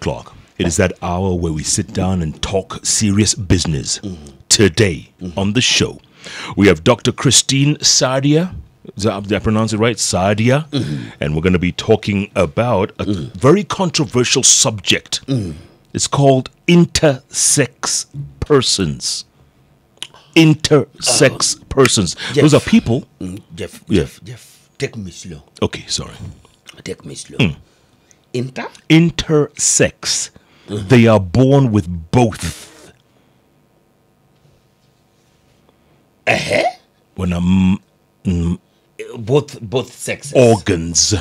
o'clock. It is that hour where we sit down and talk serious business. Today on the show, we have Dr. Christine Sadia. Did I pronounce it right? Sadia. And we're going to be talking about a very controversial subject. It's called intersex persons. Intersex persons. Jeff, Those are people. Jeff, Yeah. Jeff, take me slow. Okay, sorry. Take me slow. Intersex. They are born with both. When Both sexes. organs.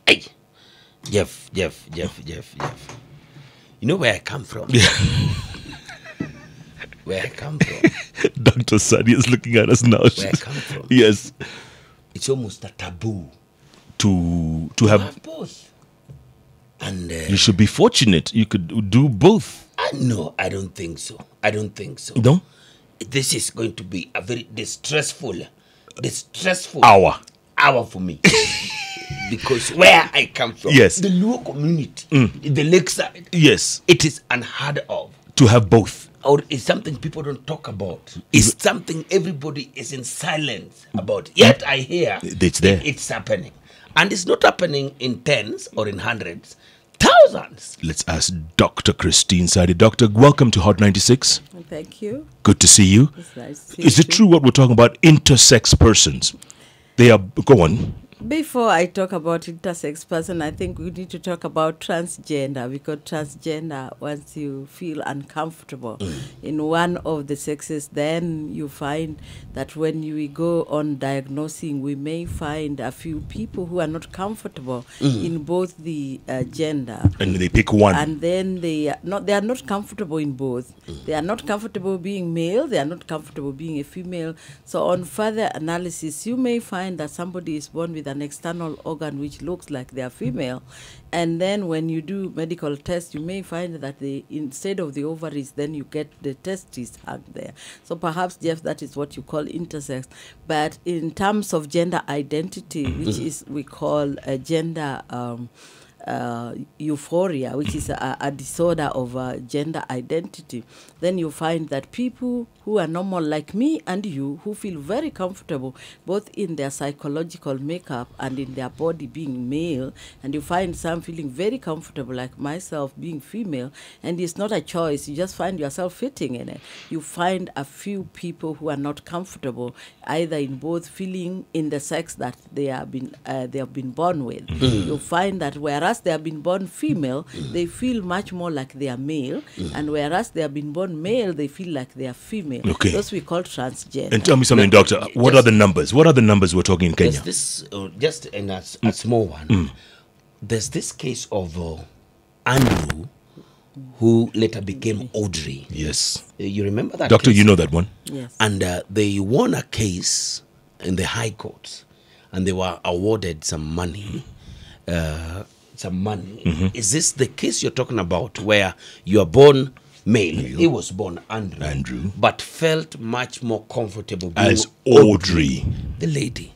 Hey. Jeff. You know where I come from? Where I come from. Dr. Sadia is looking at us now. Where I come from. Yes. It's almost a taboo To to have. have both. And You should be fortunate. You could do both. no, I don't think so. No? This is going to be a very distressful Hour. for me. Because where I come from, Yes. the Luo community, the lakeside, Yes. it is unheard of. To have both. Or it's something people don't talk about. It's something everybody is in silence about. Yet I hear It's there. it's happening. And it's not happening in tens or in hundreds, thousands. Let's ask Dr. Christine Sadia. Doctor, welcome to Hot 96. Thank you. Good to see you. It's nice to see Is it you. true what we're talking about? Intersex persons. They are. Go on. Before I talk about intersex person, I think we need to talk about transgender, because transgender, once you feel uncomfortable in one of the sexes, then you find that when we go on diagnosing, we may find a few people who are not comfortable in both the gender. And they pick one. And then they are not comfortable in both. They are not comfortable being male, they are not comfortable being a female. So on further analysis, you may find that somebody is born with an external organ which looks like they are female, and then when you do medical tests, you may find that instead of the ovaries, then you get the testes hung there. So perhaps, Jeff, that is what you call intersex. But in terms of gender identity, which is we call gender euphoria, which is a disorder of gender identity, then you find that people who are normal like me and you, who feel very comfortable both in their psychological makeup and in their body being male, and you find some feeling very comfortable like myself being female, and it's not a choice, you just find yourself fitting in it. You find a few people who are not comfortable either in both feeling in the sex that they have been born with. You find that whereas they have been born female, they feel much more like they are male, and whereas they have been born male, they feel like they are female. Okay. Those we call transgender. And tell me something, Doctor. What are the numbers? What are the numbers we're talking in Kenya? There's this, just in a small one, there's this case of Andrew, who later became Audrey. Yes. You remember that Doctor, case? you know that one? Yes. And they won a case in the High Court, and they were awarded some money. Is this the case you're talking about, where you are born male? He was born Andrew, but felt much more comfortable being As Audrey. the lady.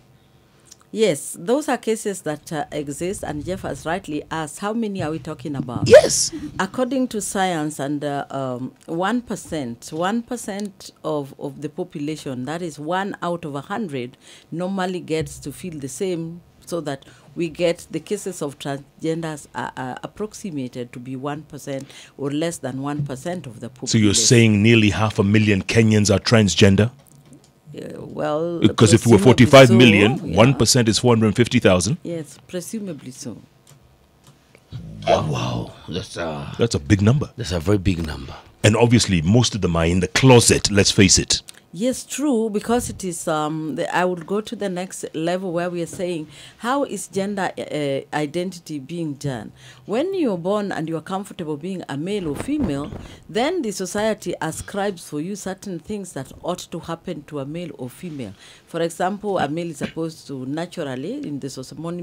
Yes, those are cases that exist, and Jeff has rightly asked, how many are we talking about? Yes. According to science, and 1% of the population, that is 1 out of 100, normally gets to feel the same, so that we get the cases of transgenders are approximated to be 1% or less than 1% of the population. So you're saying nearly 500,000 Kenyans are transgender? Well, Because if we were presumably 45 so, million, yeah. 1% is 450,000. Yes, presumably so. Wow. That's a big number. That's a very big number. And obviously, most of them are in the closet, let's face it. Yes, true, because it is, I would go to the next level where we are saying, how is gender identity being done? When you're born and you're comfortable being a male or female, then the society ascribes for you certain things that ought to happen to a male or female. For example, a male is supposed to naturally, in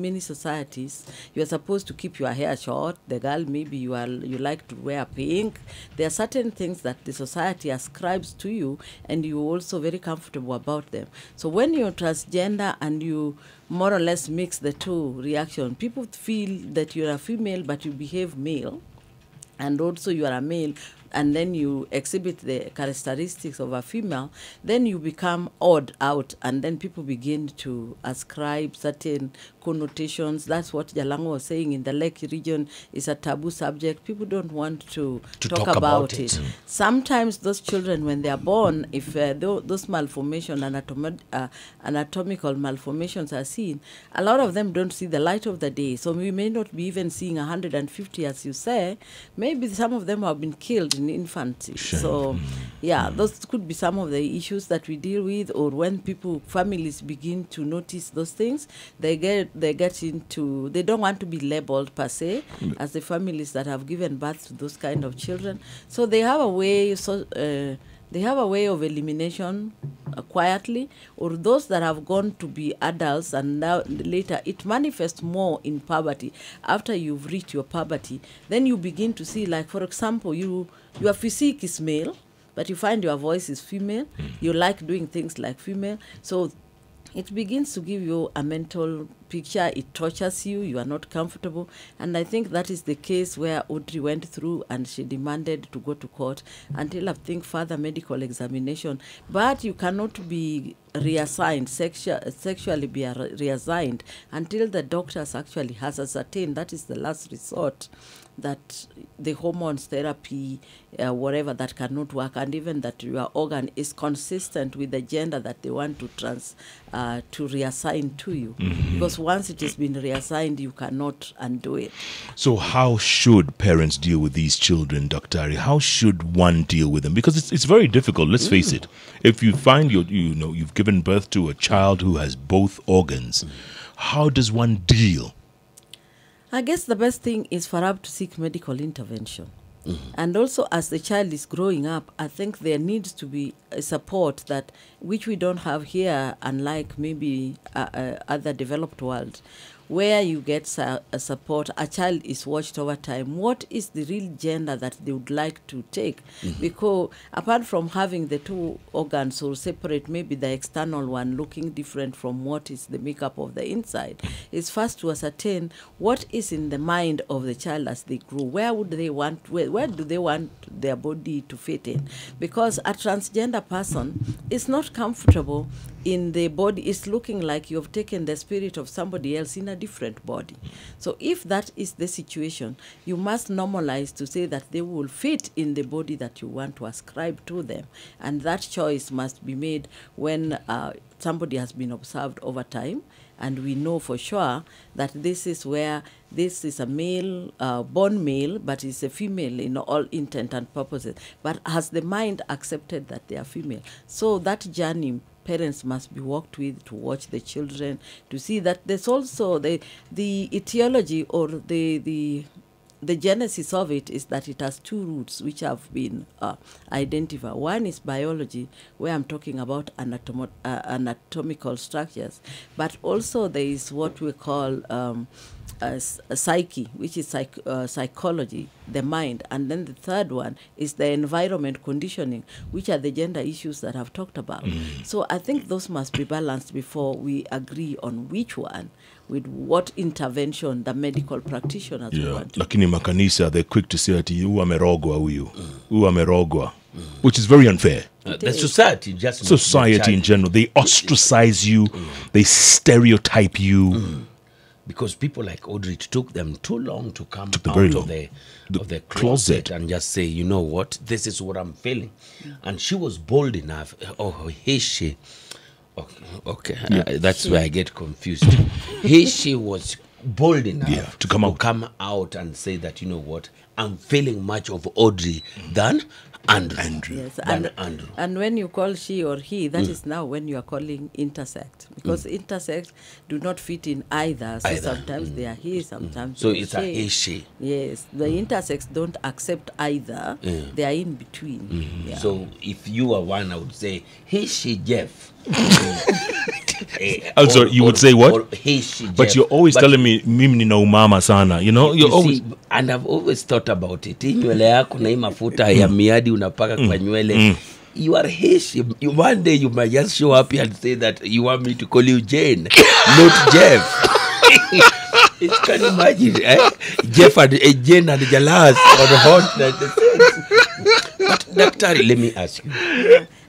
many societies, you are supposed to keep your hair short. The girl, maybe you like to wear pink. There are certain things that the society ascribes to you, and you also very comfortable about them. So when you're transgender and you more or less mix the two reaction, people feel that you're a female but you behave male, and also you are a male, and then you exhibit the characteristics of a female, then you become odd out, and then people begin to ascribe certain connotations. That's what Jalango was saying in the Lake region is a taboo subject. People don't want to talk about it. Sometimes those children, when they are born, if those malformation, anatomical malformations are seen, a lot of them don't see the light of the day. So we may not be even seeing 150, as you say. Maybe some of them have been killed in infancy. So, yeah, those could be some of the issues that we deal with. Or when families begin to notice those things, they get into, they don't want to be labeled per se as the families that have given birth to those kind of children. So they have a way. They have a way of elimination quietly, or those that have gone to be adults and now later it manifests more in puberty. After you've reached your puberty, then you begin to see, like, for example, your physique is male, but you find your voice is female. You like doing things like female. So it begins to give you a mental picture. It tortures you. You are not comfortable. And I think that is the case where Audrey went through and she demanded to go to court until, I think, further medical examination. But you cannot be reassigned, sexually be reassigned until the doctors actually has ascertained, that is the last resort, that the hormones therapy, whatever, that cannot work, and even that your organ is consistent with the gender that they want to reassign to you. Because once it has been reassigned, you cannot undo it. So how should parents deal with these children, Dr. Ari? How should one deal with them? Because it's very difficult, let's face it. If you find you've given birth to a child who has both organs, how does one deal? I guess the best thing is for her to seek medical intervention. And also, as the child is growing up, I think there needs to be a support which we don't have here, unlike maybe other developed world, where you get support. A child is watched over time. What is the real gender that they would like to take? Because apart from having the two organs or separate, maybe the external one looking different from what is the makeup of the inside, is first to ascertain what is in the mind of the child as they grow. Where do they want their body to fit in? Because a transgender person is not comfortable in the body. It's looking like you've taken the spirit of somebody else in a different body. So if that is the situation, you must normalize to say that they will fit in the body that you want to ascribe to them. And that choice must be made when somebody has been observed over time, and we know for sure that this is a male, born male, but is a female in all intent and purposes, but has the mind accepted that they are female. So that journey parents must be worked with to watch the children, to see that there's also the etiology or the genesis of it is that it has two roots which have been identified. One is biology, where I'm talking about anatomical structures, but also there is what we call psyche, which is psychology, the mind, and then the third one is the environment conditioning, which are the gender issues that I've talked about. So I think those must be balanced before we agree on which one, with what intervention the medical practitioners want. Lakini makanisa, they're quick to say ati huyu amerogwa huyu, huyu amerogwa, which is very unfair. The society in general, they ostracize you, they stereotype you. Because people like Audrey, it took them too long to come out of the closet and just say, you know what, this is what I'm feeling. And she was bold enough. She. Okay. That's where I get confused. She was bold enough to come out and say that, you know what, I'm feeling much of Audrey than Andrew. Yes, and when you call she or he, that is now when you are calling intersex, because intersex do not fit in either. So sometimes they are he, sometimes so they are it's she. Yes, the intersex don't accept either. They are in between. So if you are one, I would say he, she, Jeff. Also, you would say what? Or he, she, but Jeff. You're always telling me mimi na umama sana, you know. You're always. See, and I've always thought about it. Nywele yako na hii mafuta ya miadi unapaka kwa nywele. you are Haitian. One day you might just show up here and say that you want me to call you Jane, not Jeff. You can imagine, Jeff and Jane and Jalas on the hot. But Doctor, let me ask you.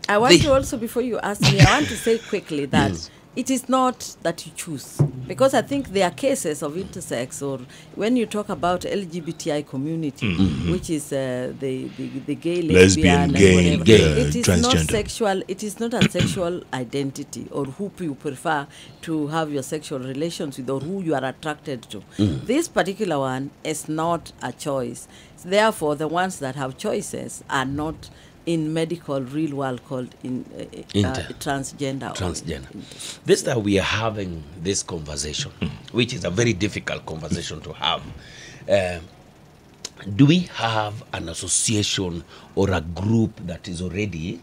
I want to also, before you ask me, I want to say quickly that it is not that you choose, because I think there are cases of intersex, or when you talk about LGBTI community, which is the gay, lesbian, gay, it is transgender. not sexual. It is not a sexual identity, or who you prefer to have your sexual relations with, or who you are attracted to. This particular one is not a choice. Therefore, the ones that have choices are not in medical real world called transgender. This time we are having this conversation, which is a very difficult conversation to have. Do we have an association or a group that is already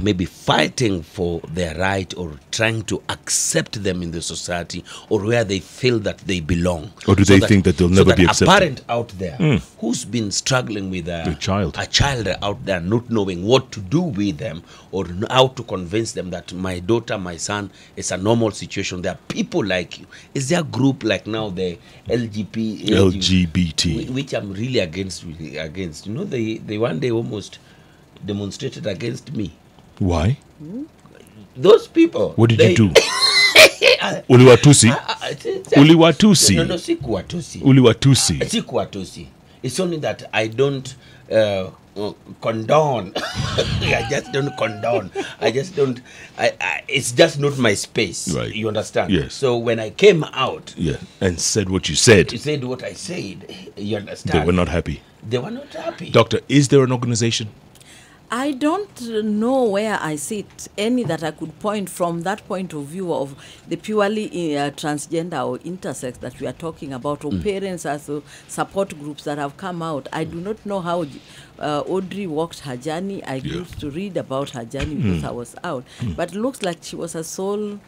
maybe fighting for their right, or trying to accept them in the society, or where they feel that they belong? Or do they think that they'll never be accepted? A parent out there who's been struggling with a child out there, not knowing what to do with them, or how to convince them that my daughter, my son, is a normal situation. There are people like you. Is there a group like now the LGBT, which I'm really against? You know, they one day almost demonstrated against me. Why? Those people. What did you do? Uliwatusi? Uliwatusi? No, sikuwatusi. Uliwatusi? Sikuwatusi. It's only that I don't condone. I just don't condone. It's just not my space. Right. You understand? Yes. So when I came out, and said what you said, what I said. You understand? They were not happy. They were not happy. Doctor, is there an organization? I don't know where I sit, any that I could point from that point of view of the purely transgender or intersex that we are talking about, or parents as support groups that have come out. I do not know how Audrey walked her journey. I used to read about her journey because I was out. But it looks like she was a soul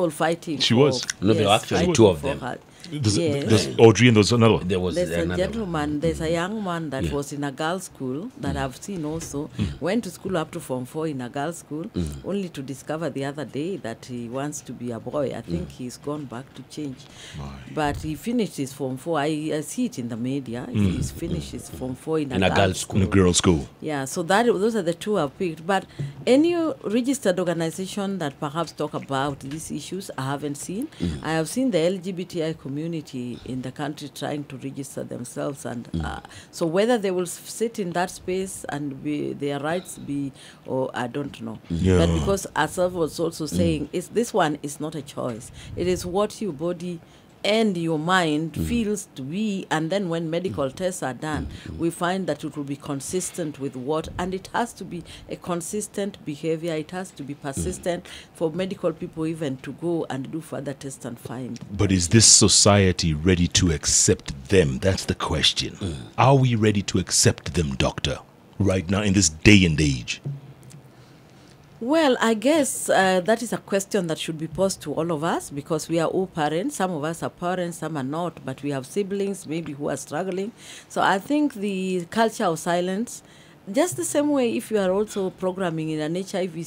fighting. She was. No, there were actually two of them. There's Audrey and there's another one. There's a gentleman, there's a young man that was in a girls' school that I've seen also, went to school up to Form 4 in a girls' school, only to discover the other day that he wants to be a boy. I think he's gone back to change. But he finished his Form 4. I see it in the media. He's finished his Form 4 in a girls' school. In a girls' school. Yeah, so those are the two I've picked. But any registered organization that perhaps talk about these issues, I haven't seen. I have seen the LGBTI community in the country trying to register themselves, and so whether they will sit in that space and their rights be, or I don't know. But because as I was also saying, this one is not a choice. It is what your body and your mind feels to be, and then when medical tests are done, we find that it will be consistent with what, and it has to be a consistent behavior. It has to be persistent for medical people even to go and do further tests and find. But is this society ready to accept them? That's the question. Are we ready to accept them, doctor, right now in this day and age? Well, I guess that is a question that should be posed to all of us, because we are all parents. Some of us are parents, some are not, but we have siblings maybe who are struggling. So I think the culture of silence, just the same way if you are also programming in an HIV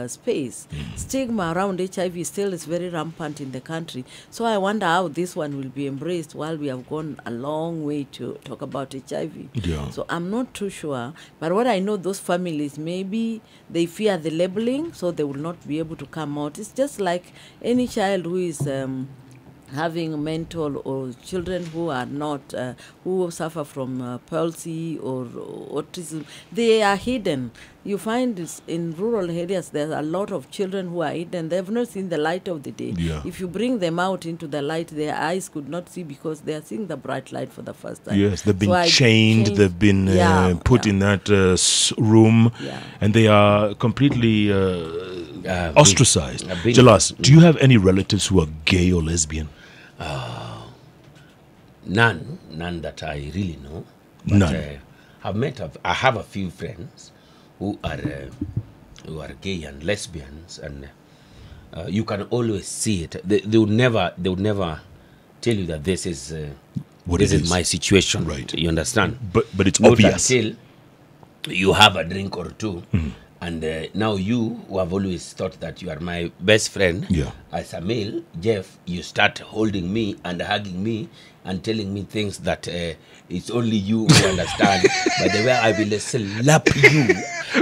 space, stigma around HIV still is very rampant in the country. So I wonder how this one will be embraced while we have gone a long way to talk about HIV. So I'm not too sure. But what I know, those families, maybe they fear the labeling, so they will not be able to come out. It's just like any child who is having mental, or children who are not, who suffer from palsy or autism, they are hidden. You find this in rural areas, there are a lot of children who are hidden. They have not seen the light of the day. If you bring them out into the light, their eyes could not see because they are seeing the bright light for the first time. Yes, they've been chained, they've been put in that room, and they are completely ostracized. Jalas, do you have any relatives who are gay or lesbian? None that I really know. But, none. I have a few friends who are gay and lesbians, and you can always see it. They would never tell you that this is my situation. Right. You understand? But it's Not obvious. you have a drink or two, and now you, who have always thought that you are my best friend, as a male, Jeff, you start holding me and hugging me and telling me things that it's only you who understand. By the way, I will slap you.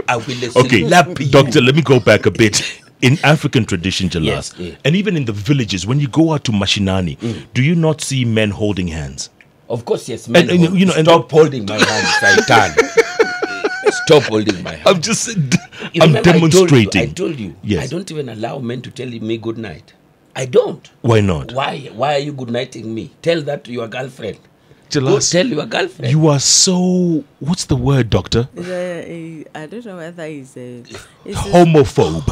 I will slap you. Doctor, let me go back a bit. In African tradition, Jalas, and even in the villages, when you go out to Mashinani, do you not see men holding hands? Of course, yes. Men, stop holding my hand, Satan. Stop holding my hand. I'm demonstrating. I told you. Yes. I don't even allow men to tell me good night. I don't. Why not? Why are you good nighting me? Tell that to your girlfriend. Jalas, go tell your girlfriend. You are so... What's the word, doctor? I don't know whether he's a homophobe.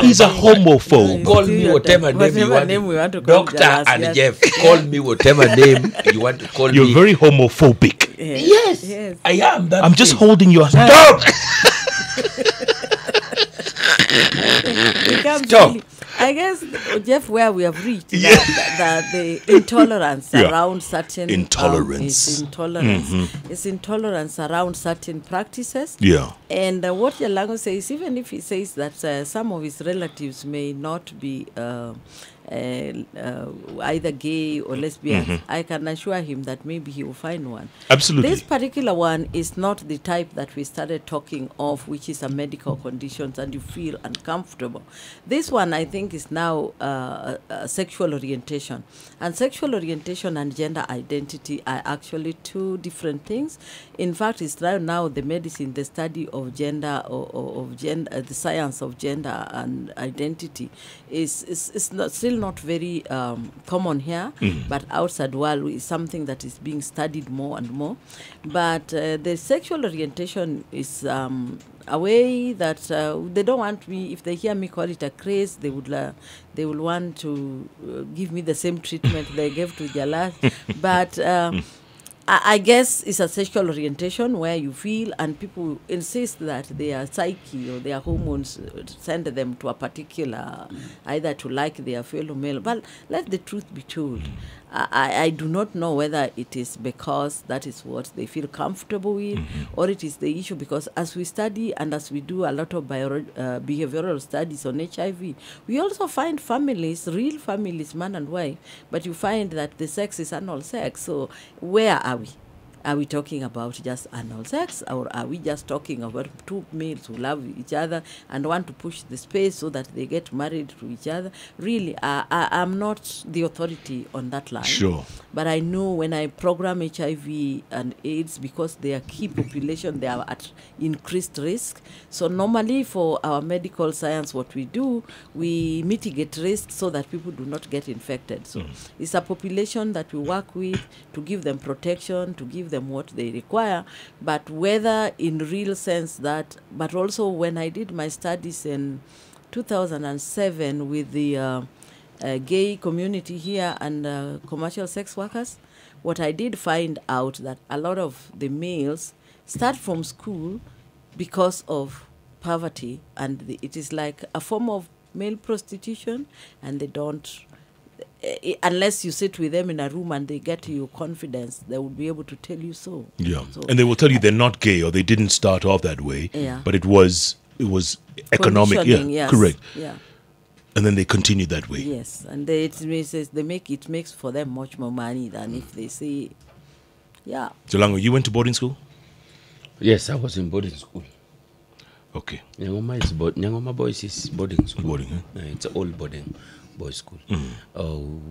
He's a homophobe. Call me whatever name you want to call Doctor and Jeff. Call me whatever name you want to call me. You're very homophobic. Yes. I am. I'm just holding your hand. Stop! Stop. I guess, Jeff, where we have reached, that the intolerance around certain... Intolerance. It's intolerance around certain practices. Yeah. And what Yalango says, even if he says that some of his relatives may not be... either gay or lesbian, I can assure him that maybe he will find one. Absolutely. This particular one is not the type that we started talking of, which is a medical condition and you feel uncomfortable. This one, I think, is now sexual orientation. And sexual orientation and gender identity are actually two different things. In fact, it's now the medicine, the study of gender, of gender, the science of gender and identity is not, still not very common here, but outside world is something that is being studied more and more. But the sexual orientation is a way that they don't want me, if they hear me call it a craze, they will want to give me the same treatment they gave to Jalas. But I guess it's a sexual orientation where you feel, and people insist that their psyche or their hormones send them to a particular, either to like their fellow male. But let the truth be told. I do not know whether it is because that is what they feel comfortable with, or it is the issue because as we study and as we do a lot of behavioral studies on HIV, we also find families, real families, man and wife, but you find that the sex is anal sex. So where are we? Are we talking about just anal sex, or are we just talking about two males who love each other and want to push the space so that they get married to each other? Really, I'm not the authority on that line. Sure. But I know when I program HIV and AIDS, because they are key population, they are at increased risk. So normally for our medical science, what we do, we mitigate risk so that people do not get infected. So it's a population that we work with to give them protection, to give them what they require, but whether in real sense that, but also when I did my studies in 2007 with the gay community here and commercial sex workers, what I did find out that a lot of the males start from school because of poverty, and it is like a form of male prostitution, and they don't, unless you sit with them in a room and they get your confidence, they will be able to tell you so. Yeah, so, and they will tell you they're not gay or they didn't start off that way, but it was economic. Yeah, yes. Correct. Yeah. And then they continue that way. Yes, and it makes for them much more money than if they say, yeah. Jalango, you went to boarding school? Yes, I was in boarding school. Okay. Nyangoma Boys is boarding school. Boarding, huh? It's an old boarding boys school.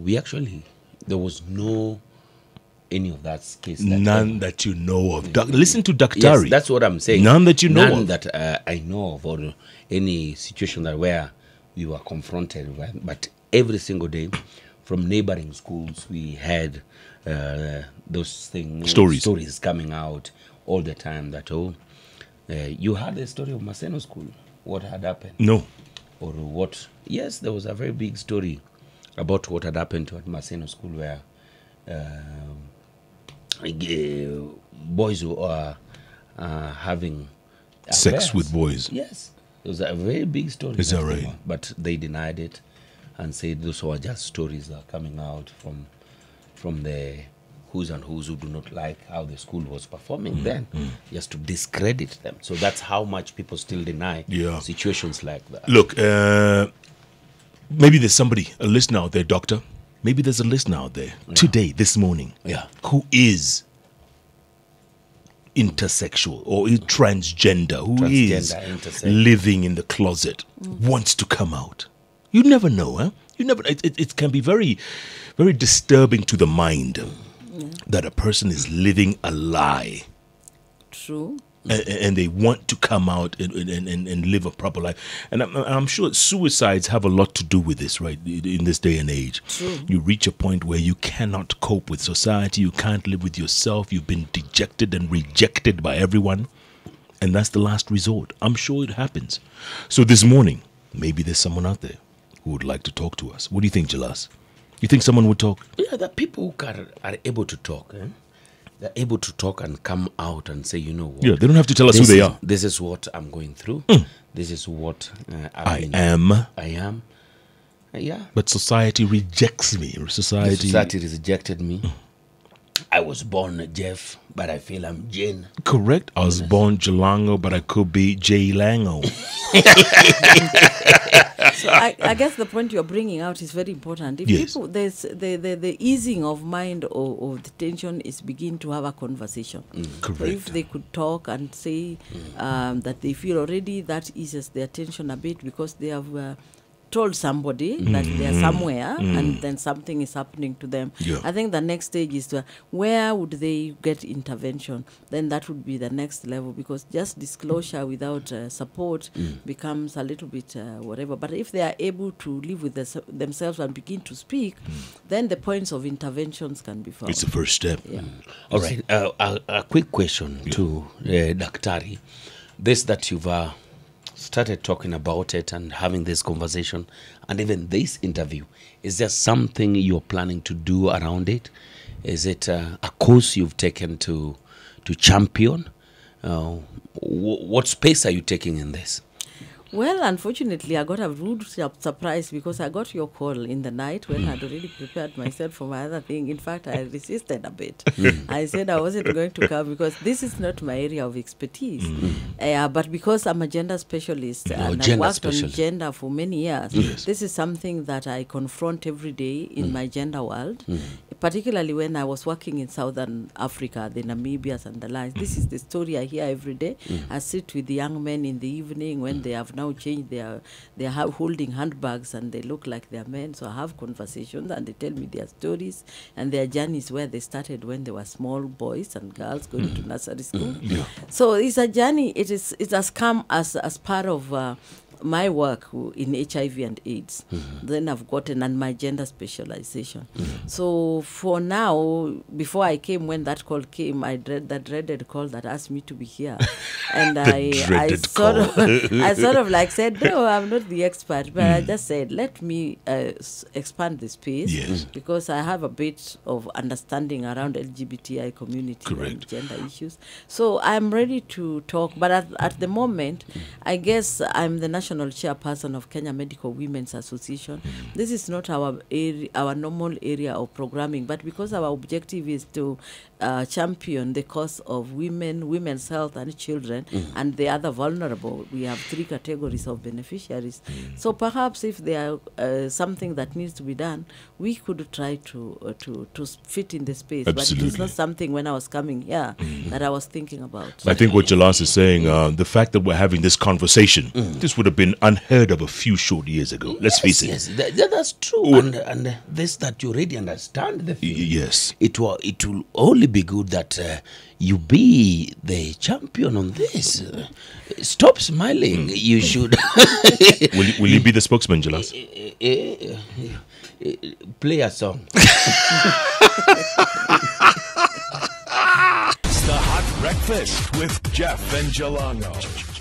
We actually, there was no any of that case. None that you know of. Listen to Daktari. Yes, that's what I'm saying. None that you know of. None that I know of, or any situation that where we were confronted with. But every single day, from neighboring schools, we had those things, stories coming out all the time. That you heard the story of Maseno School. What had happened? No. Or what? Yes, there was a very big story about what had happened at Maseno School, where boys who are having sex with boys. Yes, it was a very big story. Is that right? But they denied it and said those were just stories that are coming out from the who's and who's who do not like how the school was performing then, just to discredit them. So that's how much people still deny situations like that. Look, maybe there's somebody, a listener out there, doctor. Maybe there's a listener out there today, this morning, who is intersexual or transgender, who is intersex, living in the closet, wants to come out. You never know, huh? You never. It can be very, very disturbing to the mind that a person is living a lie. True. And they want to come out and live a proper life. And I'm sure suicides have a lot to do with this, right, in this day and age. True. You reach a point where you cannot cope with society. You can't live with yourself. You've been dejected and rejected by everyone. And that's the last resort. I'm sure it happens. So this morning, maybe there's someone out there who would like to talk to us. What do you think, Jalas? You think someone would talk? Yeah, the people who are able to talk, they're able to talk and come out and say, you know what? Yeah, they don't have to tell us who they are. This is what I'm going through. This is what I am. Yeah. But society rejects me. Society rejected me. I was born Jeff, but I feel I'm Jane. Correct. I was born Jalango, but I could be Jay Lango. So I guess the point you're bringing out is very important. If people, there's the easing of mind or the tension is begin to have a conversation. Correct. So if they could talk and say that they feel already, that eases their tension a bit because they have told somebody that they're somewhere and then something is happening to them. I think the next stage is where would they get intervention? Then that would be the next level, because just disclosure without support becomes a little bit whatever. But if they are able to live with themselves and begin to speak, then the points of interventions can be found. It's the first step. All right. A quick question to Daktari. This that you've started talking about it and having this conversation and even this interview, is there something you're planning to do around it? Is it a course you've taken to champion? What space are you taking in this? Well, unfortunately, I got a rude surprise because I got your call in the night when I'd already prepared myself for my other thing. In fact, I resisted a bit. I said I wasn't going to come because this is not my area of expertise. But because I'm a gender specialist and I've worked on gender for many years, this is something that I confront every day in my gender world, particularly when I was working in Southern Africa, the Namibias and the likes. This is the story I hear every day. I sit with the young men in the evening when they have now changed they're holding handbags and they look like they're men. So I have conversations and they tell me their stories and their journeys where they started when they were small boys and girls going to nursery school. So it's a journey. It has come as part of my work in HIV and AIDS. Then I've gotten and my gender specialization. So for now, before I came, when that call came, I dreaded call that asked me to be here. And I sort of like said, no, I'm not the expert, but I just said, let me expand the space because I have a bit of understanding around LGBTI community and gender issues. So I'm ready to talk, but at the moment, I guess I'm the national chairperson of Kenya Medical Women's Association. This is not our normal area of programming, but because our objective is to champion the cause of women's health and children and the other vulnerable, we have 3 categories of beneficiaries. So perhaps if there are something that needs to be done, we could try to fit in the space. But it's not something when I was coming here that I was thinking about. I think what Jalas is saying, the fact that we're having this conversation, this would have been unheard of a few short years ago. Let's face it. Yes, that's true. And this that you already understand the field. Yes. It will only be good that you be the champion on this. Stop smiling. You should. Will you be the spokesman, Jalas? Play a song. It's the Hot Breakfast with Jeff and Jalango.